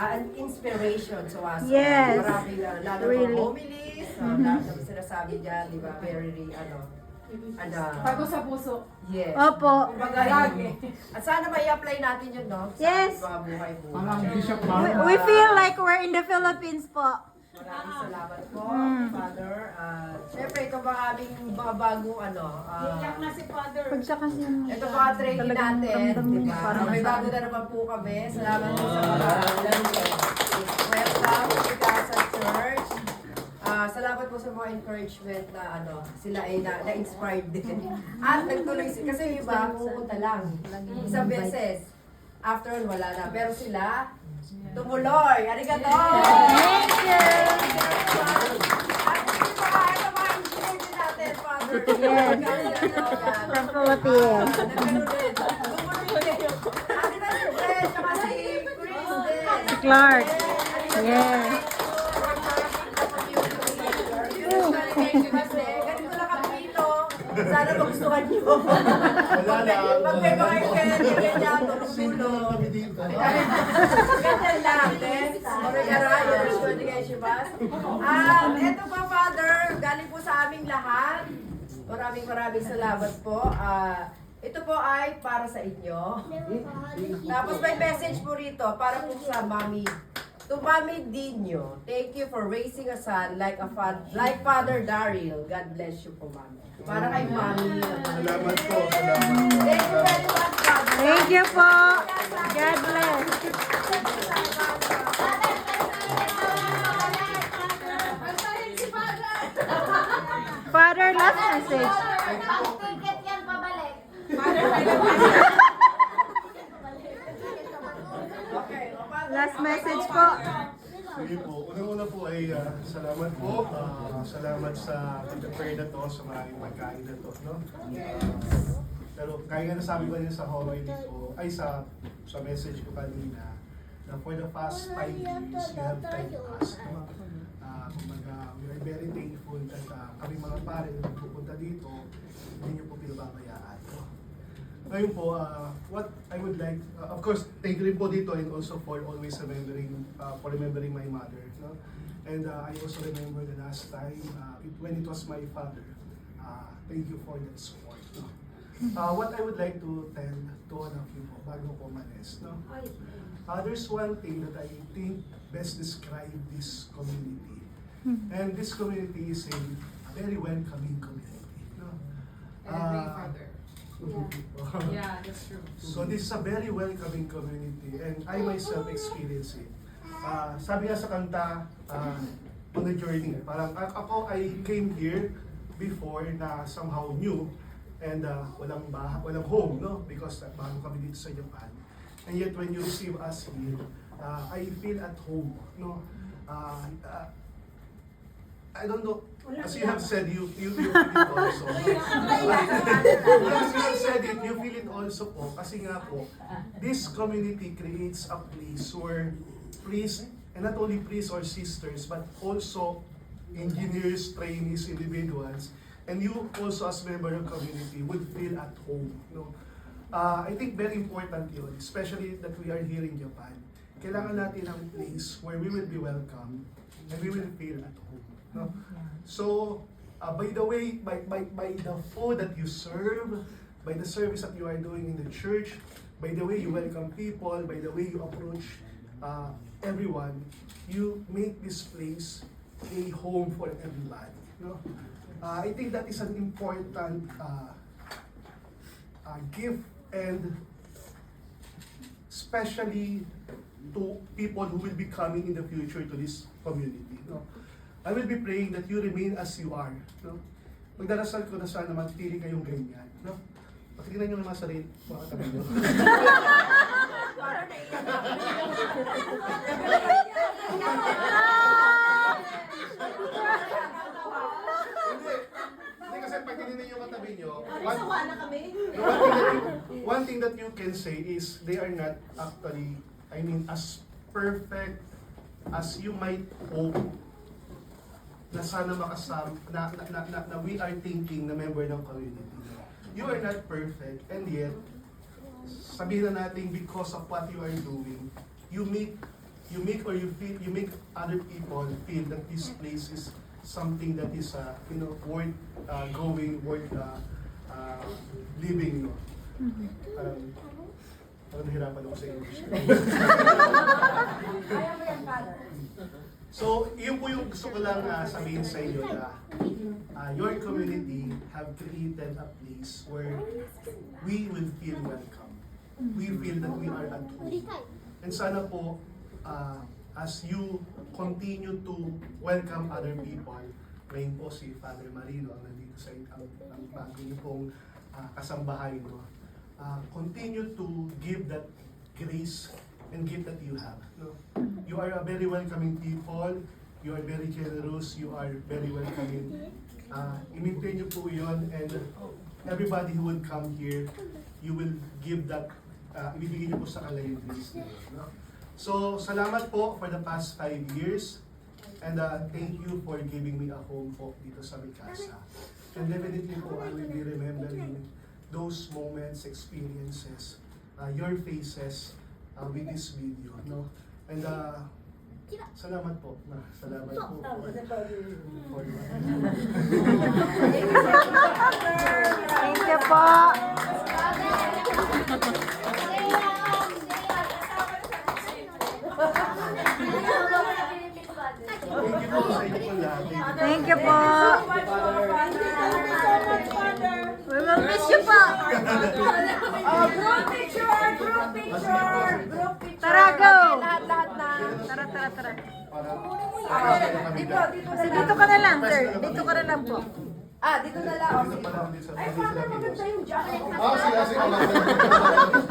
An inspiration to us. Yes. Maraming, lalo Really. mga homiles, lahat ng sinasabi dyan, di ba? Very, Bago sa puso. yes. Opo. Kumbaga, Lagi. at sana may apply natin yun, no? Sa Yes. ating mga buhay-buhay. Parang Bishop We, Mark. we feel like we're in the Philippines po. Maraming salamat po, Mm. Father. Siyempre, ito ba aming mga bagong Iyak na si Father. Pag siya kasi ito mga training talagang natin, ramdam di mo ba? parang May sa- bago na naman po kami. Salamat po sa mga welcome to Casa Church. Salamat po sa mga encouragement na sila ay na-inspired din. At nagtuloy sila. Kasi yung iba, pupunta lang. Isang beses. After all, wala na. Pero sila, tumuloy. Arigato! Thank you! At ito mga encouragement natin, Father. Yes. From Philippines. Nagkaroon din. Tumuloy din. Ate na si Fred, tsaka si Chris din. Clark. Yes. Ganito lang kami dito. Sana magustuhan nyo. Wala lang. Pag may mga event, ganyan, tulong-tulong. Kami dito. Ganyan lang, Tess. Oregarayo, Rishon, Shibas. Ito pa, Father, galing po sa aming lahat. Maraming salamat po. Ito po ay para sa inyo. Tapos may message po rito para po sa Mami. To Mami Dino, thank you for raising a son like Father Daryl. God bless you po, Mami. Para kay Mami. Salamat po. Salamat. Thank you very much, Father. Thank you po. God bless. Antayin si Father. Father, last message. Ticket yan pabalik. Father, may Okay, o, Father, Last okay, message o, po. Father. Sige po. Unang-una po ay salamat po. Salamat sa pag-prepare na to, sa maraming pagkain na to. No? Pero kaya nga nasabi ko rin sa homily ko, ay sa message ko kanina, na for the past 5 years, you have thanked us. No? Kumbaga, we are very thankful that kami mga pare na pupunta dito, hindi niyo po pinababayaan. No? Ngayon po, what I would like, of course, thank you rin po dito and also for always remembering my mother. No? And I also remember the last time, when it was my father. Thank you for that support. No? What I would like to tell to all of you po, bago ko manes, no? There's one thing that I think best describe this community. And this community is a very welcoming community. No? Father. Yeah, that's true. So this is a very welcoming community and I myself experience it. Sabi nga sa kanta, on the journey, parang ako I came here before na somehow new and walang home, no? Because bago kami dito sa Japan. And yet when you receive us here, I feel at home, no? I don't know, as you have said, you feel it also. As you have said it, you feel it also po, kasi nga po, this community creates a place where priests, and not only priests or sisters, but also engineers, trainees, individuals, and you also as member of community would feel at home. No? I think very important yun, especially that we are here in Japan. Kailangan natin ng place where we will be welcome and we will feel at home. No? So, by the way, by the food that you serve, by the service that you are doing in the church, by the way you welcome people, by the way you approach everyone, you make this place a home for everybody. No? I think that is an important gift, and especially to people who will be coming in the future to this community. No? I will be praying that you remain as you are. No? Magdarasal ko na sana magtili kayong ganyan. No? Patignan nyo naman sa rin, mga katabi nyo. Para naiyak Hindi kasi pag tinignan yung katabi nyo, Sawa na kami. one thing that you can say is they are not actually, I mean, as perfect as you might hope na sana makasama, na we are thinking na member ng community. You are not perfect, and yet, sabihin na natin because of what you are doing, you make you make other people feel that this place is something that is worth going, worth living. Parang nahirapan ako sa English. Kaya mo yan, Father. So, yun po yung gusto ko lang sabihin sa inyo na your community have created a place where we will feel welcome. We feel that we are at home. And sana po, as you continue to welcome other people, ngayon po si Father Marino ang nandito sa ang bago niyo pong kasambahay, no? Continue to give that grace and gift that you have. No? You are a very welcoming people. You are very generous. You are very welcoming. I-maintain niyo po yun, and everybody who will come here, you will give that, ibibigay niyo po sa kanila yung grace na yun. No? So, salamat po for the past 5 years. And thank you for giving me a home po dito sa Mikasa. And definitely po, I will be remembering those moments, experiences, your faces with this video, no? And salamat po. Salamat po for Thank you po. Thank you po sa inyo po lahat. Thank you po. We will miss you po. Group picture! Group picture! Group picture! Tara, go! Lahat-lahat na. Tara, tara, tara. Dito Dito ka na lang, sir. Dito ka na lang po. dito na lang. Dito pa lang din sa Ay, Father, maganda yung jacket. sige.